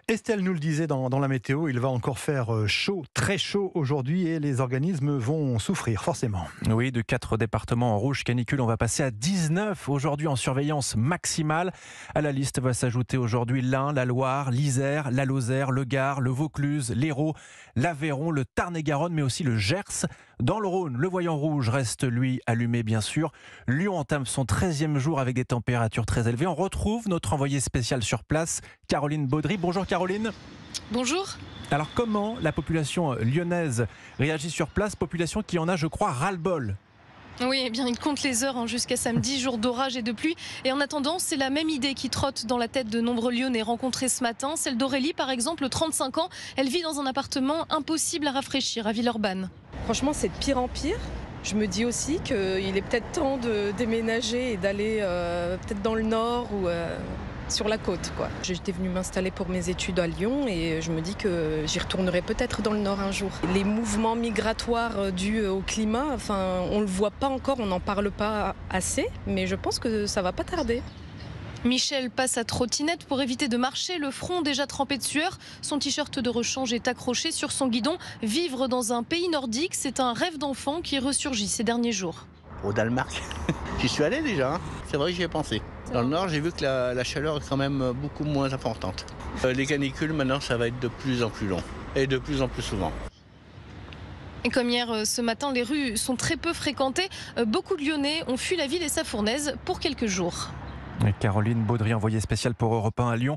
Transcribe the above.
Estelle nous le disait dans la météo, il va encore faire chaud, très chaud aujourd'hui et les organismes vont souffrir forcément. Oui, de 4 départements en rouge canicule, on va passer à 19 aujourd'hui en surveillance maximale. À la liste va s'ajouter aujourd'hui l'Ain, la Loire, l'Isère, la Lozère, le Gard, le Vaucluse, l'Hérault, l'Aveyron, le Tarn-et-Garonne, mais aussi le Gers. Dans le Rhône, le voyant rouge reste lui allumé bien sûr. Lyon entame son 13e jour avec des températures très élevées. On retrouve notre envoyée spéciale sur place, Caroline Baudry. Bonjour Caroline. Bonjour. Alors comment la population lyonnaise réagit sur place, population qui en a, je crois, ras-le-bol? Oui, eh bien, il compte les heures jusqu'à samedi, jour d'orage et de pluie. Et en attendant, c'est la même idée qui trotte dans la tête de nombreux Lyonnais rencontrés ce matin. Celle d'Aurélie, par exemple, 35 ans. Elle vit dans un appartement impossible à rafraîchir à Villeurbanne. Franchement, c'est de pire en pire. Je me dis aussi qu'il est peut-être temps de déménager et d'aller peut-être dans le nord ou sur la côte, quoi. J'étais venue m'installer pour mes études à Lyon et je me dis que j'y retournerai peut-être dans le nord un jour. Les mouvements migratoires dus au climat, on le voit pas encore, on n'en parle pas assez, mais je pense que ça va pas tarder. Michel passe à trottinette pour éviter de marcher, le front déjà trempé de sueur. Son t-shirt de rechange est accroché sur son guidon. Vivre dans un pays nordique, c'est un rêve d'enfant qui ressurgit ces derniers jours. Au Danemark, j'y suis allé déjà, c'est vrai que j'y ai pensé. Dans le nord, j'ai vu que la chaleur est quand même beaucoup moins importante. Les canicules, maintenant, ça va être de plus en plus long et de plus en plus souvent. Et comme hier ce matin, les rues sont très peu fréquentées. Beaucoup de Lyonnais ont fui la ville et sa fournaise pour quelques jours. Caroline Baudry, envoyée spéciale pour Europe 1 à Lyon.